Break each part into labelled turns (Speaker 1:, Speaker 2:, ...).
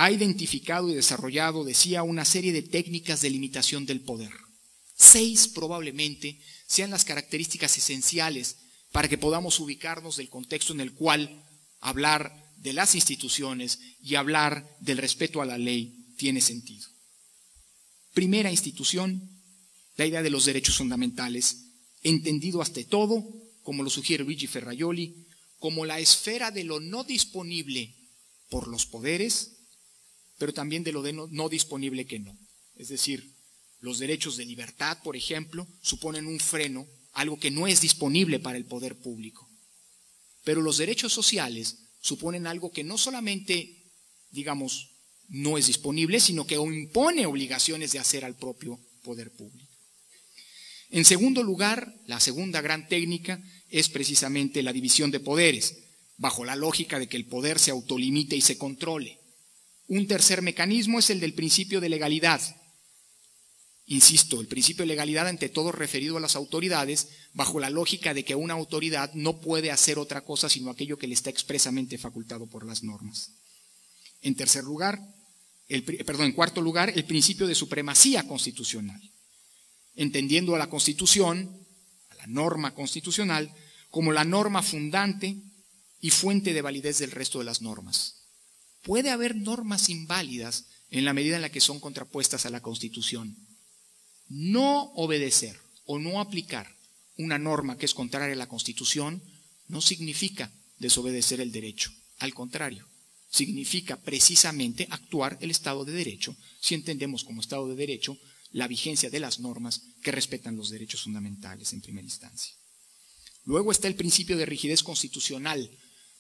Speaker 1: ha identificado y desarrollado, decía, una serie de técnicas de limitación del poder. 6 probablemente sean las características esenciales para que podamos ubicarnos del contexto en el cual hablar de las instituciones y hablar del respeto a la ley tiene sentido. Primera institución, la idea de los derechos fundamentales, entendido ante todo, como lo sugiere Luigi Ferrajoli, como la esfera de lo no disponible por los poderes, pero también de lo no disponible que no. Es decir, los derechos de libertad, por ejemplo, suponen un freno, algo que no es disponible para el poder público. Pero los derechos sociales suponen algo que no solamente, digamos, no es disponible, sino que impone obligaciones de hacer al propio poder público. En segundo lugar, la segunda gran técnica es precisamente la división de poderes, bajo la lógica de que el poder se autolimite y se controle. Un tercer mecanismo es el del principio de legalidad. Insisto, el principio de legalidad ante todo referido a las autoridades, bajo la lógica de que una autoridad no puede hacer otra cosa sino aquello que le está expresamente facultado por las normas. En cuarto lugar, el principio de supremacía constitucional, entendiendo a la Constitución, a la norma constitucional, como la norma fundante y fuente de validez del resto de las normas. Puede haber normas inválidas en la medida en la que son contrapuestas a la Constitución. No obedecer o no aplicar una norma que es contraria a la Constitución no significa desobedecer el derecho. Al contrario, significa precisamente actuar el Estado de Derecho, si entendemos como Estado de Derecho la vigencia de las normas que respetan los derechos fundamentales en primera instancia. Luego está el principio de rigidez constitucional,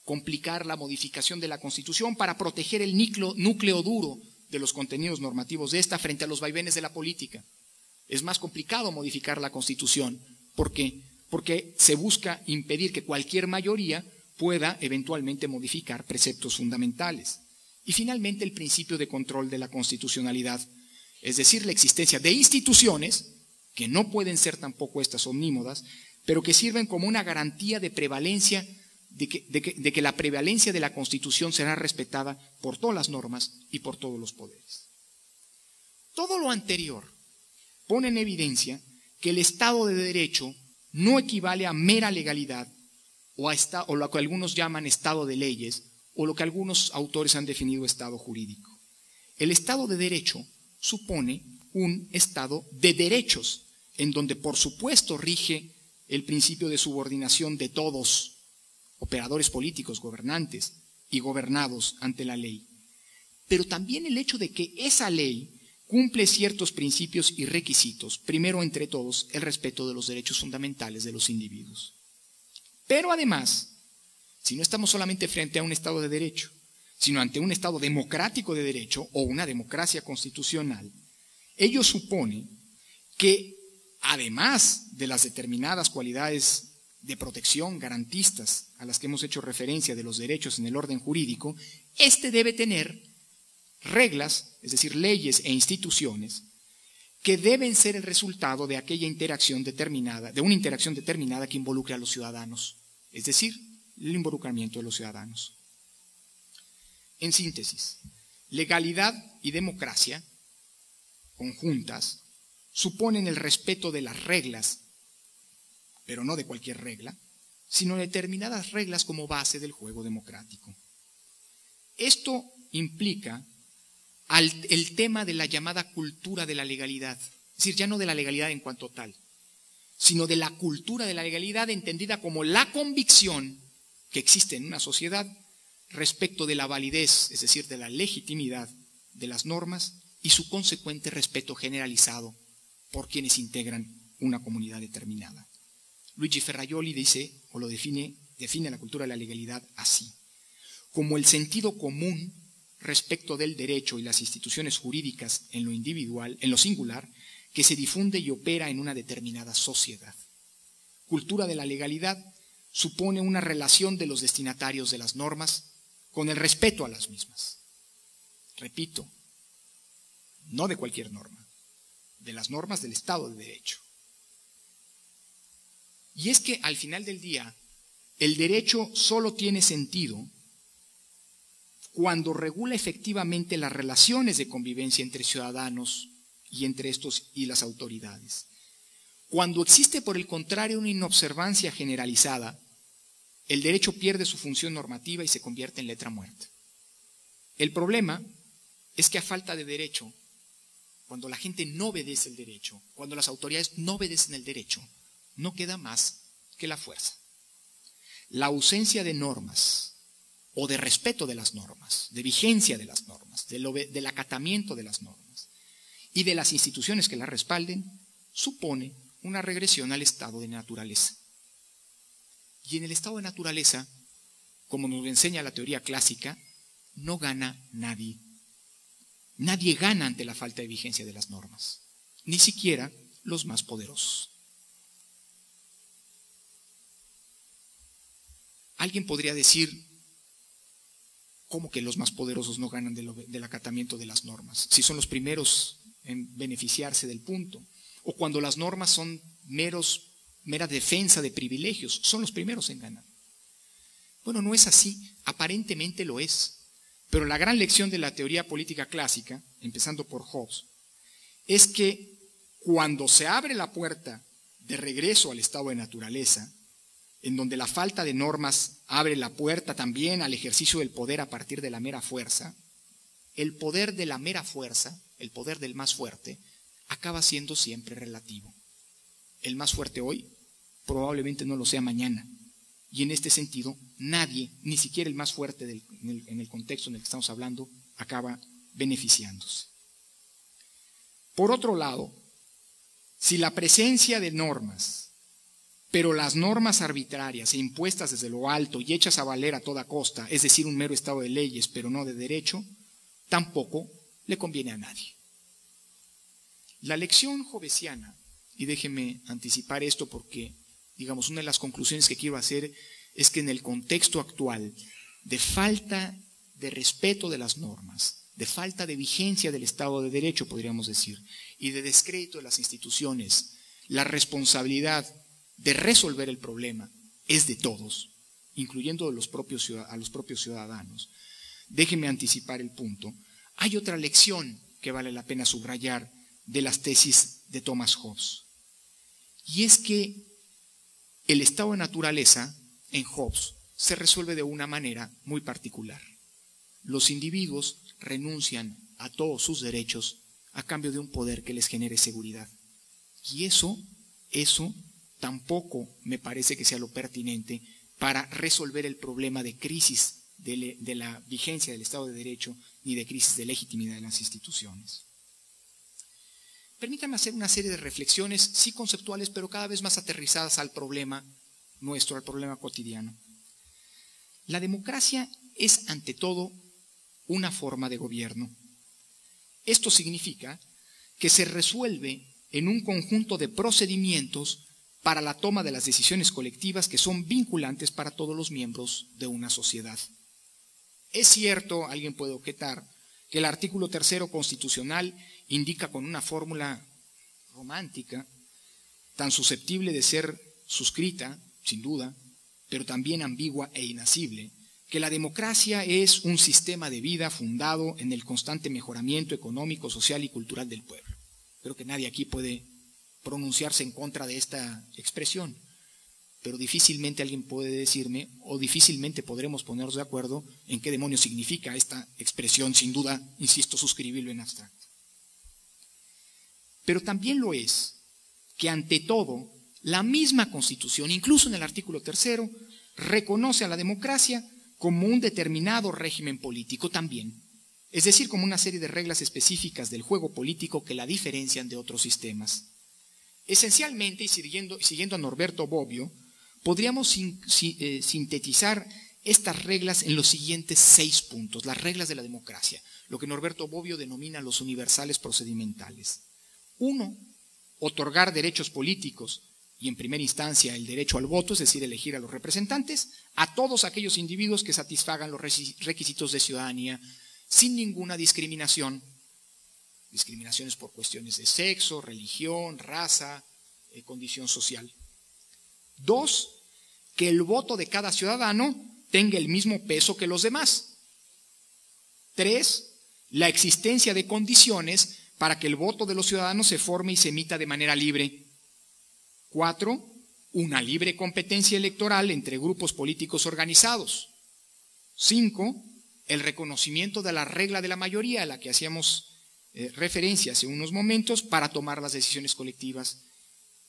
Speaker 1: complicar la modificación de la Constitución para proteger el núcleo duro de los contenidos normativos de esta frente a los vaivenes de la política. Es más complicado modificar la Constitución. ¿Por qué? Porque se busca impedir que cualquier mayoría pueda eventualmente modificar preceptos fundamentales. Y finalmente el principio de control de la constitucionalidad, es decir, la existencia de instituciones, que no pueden ser tampoco estas omnímodas, pero que sirven como una garantía de prevalencia, de que la prevalencia de la Constitución será respetada por todas las normas y por todos los poderes. Todo lo anterior pone en evidencia que el Estado de Derecho no equivale a mera legalidad o lo que algunos llaman Estado de leyes o lo que algunos autores han definido Estado jurídico. El Estado de Derecho supone un Estado de derechos, en donde por supuesto rige el principio de subordinación de todos, operadores políticos, gobernantes y gobernados ante la ley. Pero también el hecho de que esa ley cumple ciertos principios y requisitos, primero entre todos el respeto de los derechos fundamentales de los individuos. Pero además, si no estamos solamente frente a un Estado de Derecho, sino ante un Estado democrático de derecho o una democracia constitucional, ello supone que, además de las determinadas cualidades de protección garantistas a las que hemos hecho referencia de los derechos en el orden jurídico, éste debe tener reglas, es decir, leyes e instituciones que deben ser el resultado de aquella interacción determinada, de una interacción determinada que involucre a los ciudadanos, es decir, el involucramiento de los ciudadanos. En síntesis, legalidad y democracia conjuntas suponen el respeto de las reglas, pero no de cualquier regla, sino determinadas reglas como base del juego democrático. Esto implica el tema de la llamada cultura de la legalidad, es decir, ya no de la legalidad en cuanto tal, sino de la cultura de la legalidad entendida como la convicción que existe en una sociedad respecto de la validez, es decir, de la legitimidad de las normas y su consecuente respeto generalizado por quienes integran una comunidad determinada. Luigi Ferrajoli dice, o lo define la cultura de la legalidad así: como el sentido común respecto del derecho y las instituciones jurídicas en lo individual, en lo singular, que se difunde y opera en una determinada sociedad. Cultura de la legalidad supone una relación de los destinatarios de las normas con el respeto a las mismas. Repito, no de cualquier norma, de las normas del Estado de Derecho. Y es que al final del día, el derecho solo tiene sentido cuando regula efectivamente las relaciones de convivencia entre ciudadanos y entre estos y las autoridades. Cuando existe, por el contrario, una inobservancia generalizada, el derecho pierde su función normativa y se convierte en letra muerta. El problema es que a falta de derecho, cuando la gente no obedece el derecho, cuando las autoridades no obedecen el derecho, no queda más que la fuerza. La ausencia de normas o de respeto de las normas, de vigencia de las normas, del acatamiento de las normas y de las instituciones que las respalden, supone una regresión al estado de naturaleza. Y en el estado de naturaleza, como nos enseña la teoría clásica, no gana nadie. Nadie gana ante la falta de vigencia de las normas, ni siquiera los más poderosos. Alguien podría decir, ¿cómo que los más poderosos no ganan del acatamiento de las normas? Si son los primeros en beneficiarse del punto. O cuando las normas son mera defensa de privilegios, son los primeros en ganar. Bueno, no es así, aparentemente lo es. Pero la gran lección de la teoría política clásica, empezando por Hobbes, es que cuando se abre la puerta de regreso al estado de naturaleza, en donde la falta de normas abre la puerta también al ejercicio del poder a partir de la mera fuerza, el poder de la mera fuerza, el poder del más fuerte, acaba siendo siempre relativo. El más fuerte hoy probablemente no lo sea mañana. Y en este sentido, nadie, ni siquiera el más fuerte en el contexto en el que estamos hablando, acaba beneficiándose. Por otro lado, si la presencia de normas, pero las normas arbitrarias e impuestas desde lo alto y hechas a valer a toda costa, es decir, un mero estado de leyes, pero no de derecho, tampoco le conviene a nadie. La lección hobbesiana, y déjenme anticipar esto porque, digamos, una de las conclusiones que quiero hacer es que en el contexto actual de falta de respeto de las normas, de falta de vigencia del Estado de Derecho, podríamos decir, y de descrédito de las instituciones, la responsabilidad de resolver el problema es de todos, incluyendo a los propios ciudadanos. Déjenme anticipar el punto. Hay otra lección que vale la pena subrayar de las tesis de Thomas Hobbes, y es que el estado de naturaleza en Hobbes se resuelve de una manera muy particular. Los individuos renuncian a todos sus derechos a cambio de un poder que les genere seguridad. Y eso tampoco me parece que sea lo pertinente para resolver el problema de crisis de la vigencia del Estado de Derecho ni de crisis de legitimidad de las instituciones. Permítanme hacer una serie de reflexiones, sí conceptuales, pero cada vez más aterrizadas al problema nuestro, al problema cotidiano. La democracia es, ante todo, una forma de gobierno. Esto significa que se resuelve en un conjunto de procedimientos para la toma de las decisiones colectivas que son vinculantes para todos los miembros de una sociedad. Es cierto, alguien puede objetar, que el artículo 3 constitucional indica con una fórmula romántica, tan susceptible de ser suscrita, sin duda, pero también ambigua e inasible, que la democracia es un sistema de vida fundado en el constante mejoramiento económico, social y cultural del pueblo. Creo que nadie aquí puede pronunciarse en contra de esta expresión, pero difícilmente alguien puede decirme, o difícilmente podremos ponernos de acuerdo en qué demonios significa esta expresión, sin duda, insisto, suscribible en abstracto. Pero también lo es que ante todo, la misma Constitución, incluso en el artículo 3, reconoce a la democracia como un determinado régimen político también, es decir, como una serie de reglas específicas del juego político que la diferencian de otros sistemas. Esencialmente, y siguiendo a Norberto Bobbio, podríamos sintetizar estas reglas en los siguientes 6 puntos, las reglas de la democracia, lo que Norberto Bobbio denomina los universales procedimentales. 1, otorgar derechos políticos y en primera instancia el derecho al voto, es decir, elegir a los representantes, a todos aquellos individuos que satisfagan los requisitos de ciudadanía sin ninguna discriminaciones por cuestiones de sexo, religión, raza, condición social. 2, que el voto de cada ciudadano tenga el mismo peso que los demás. 3, la existencia de condiciones para que el voto de los ciudadanos se forme y se emita de manera libre. 4, una libre competencia electoral entre grupos políticos organizados. 5, el reconocimiento de la regla de la mayoría a la que hacíamos referencia hace unos momentos para tomar las decisiones colectivas.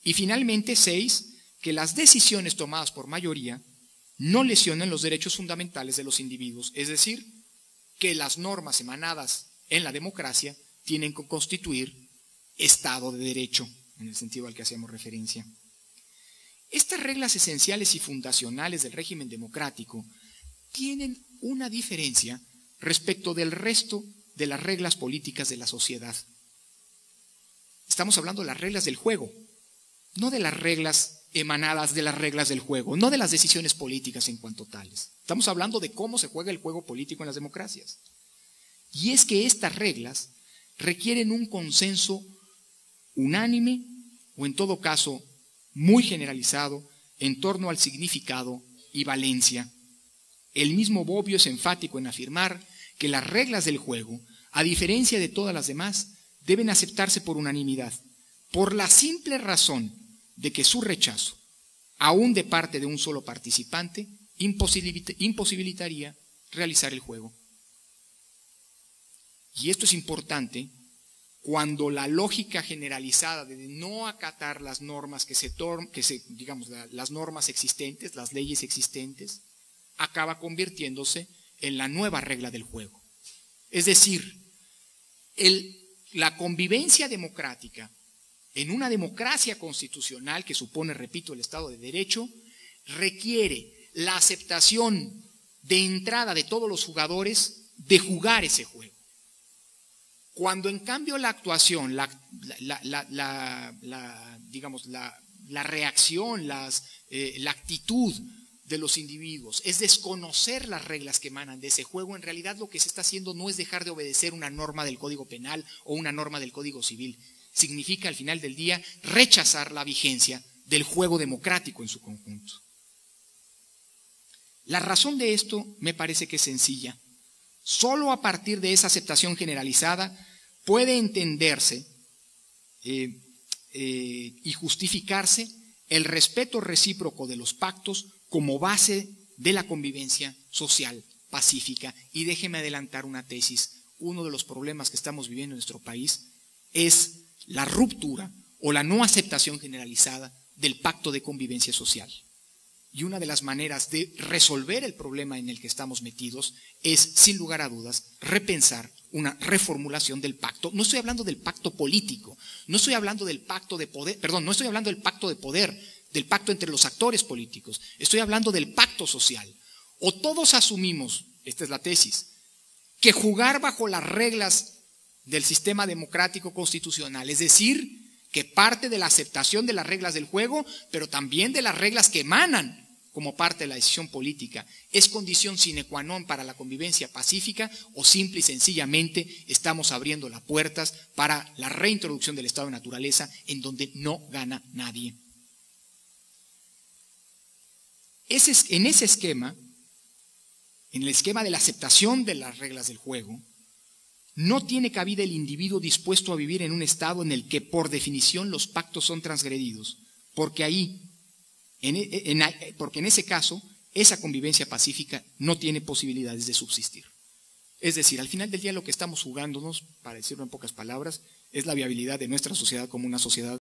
Speaker 1: Y finalmente, 6, que las decisiones tomadas por mayoría no lesionen los derechos fundamentales de los individuos, es decir, que las normas emanadas en la democracia tienen que constituir Estado de Derecho, en el sentido al que hacíamos referencia. Estas reglas esenciales y fundacionales del régimen democrático tienen una diferencia respecto del resto de las reglas políticas de la sociedad. Estamos hablando de las reglas del juego, no de las reglas emanadas de las reglas del juego, no de las decisiones políticas en cuanto tales. Estamos hablando de cómo se juega el juego político en las democracias. Y es que estas reglas requieren un consenso unánime o en todo caso muy generalizado en torno al significado y valencia. El mismo Bobbio es enfático en afirmar que las reglas del juego, a diferencia de todas las demás, deben aceptarse por unanimidad, por la simple razón de que su rechazo, aún de parte de un solo participante, imposibilitaría realizar el juego. Y esto es importante cuando la lógica generalizada de no acatar las normas las normas existentes, las leyes existentes, acaba convirtiéndose en la nueva regla del juego. Es decir, la convivencia democrática en una democracia constitucional que supone, repito, el Estado de Derecho, requiere la aceptación de entrada de todos los jugadores de jugar ese juego. Cuando en cambio la actuación, la reacción, la actitud de los individuos es desconocer las reglas que emanan de ese juego, en realidad lo que se está haciendo no es dejar de obedecer una norma del Código Penal o una norma del Código Civil. Significa al final del día rechazar la vigencia del juego democrático en su conjunto. La razón de esto me parece que es sencilla. Solo a partir de esa aceptación generalizada puede entenderse y justificarse el respeto recíproco de los pactos como base de la convivencia social pacífica. Y déjeme adelantar una tesis. Uno de los problemas que estamos viviendo en nuestro país es la ruptura o la no aceptación generalizada del pacto de convivencia social. Y una de las maneras de resolver el problema en el que estamos metidos es, sin lugar a dudas, repensar una reformulación del pacto. No estoy hablando del pacto político, no estoy hablando del pacto de poder, no estoy hablando del pacto de poder, del pacto entre los actores políticos, estoy hablando del pacto social. O todos asumimos, esta es la tesis, que jugar bajo las reglas del sistema democrático constitucional, es decir, que parte de la aceptación de las reglas del juego, pero también de las reglas que emanan como parte de la decisión política, es condición sine qua non para la convivencia pacífica, o simple y sencillamente estamos abriendo las puertas para la reintroducción del estado de naturaleza en donde no gana nadie. En ese esquema, en el esquema de la aceptación de las reglas del juego, no tiene cabida el individuo dispuesto a vivir en un estado en el que por definición los pactos son transgredidos, porque porque en ese caso esa convivencia pacífica no tiene posibilidades de subsistir. Es decir, al final del día lo que estamos jugándonos, para decirlo en pocas palabras, es la viabilidad de nuestra sociedad como una sociedad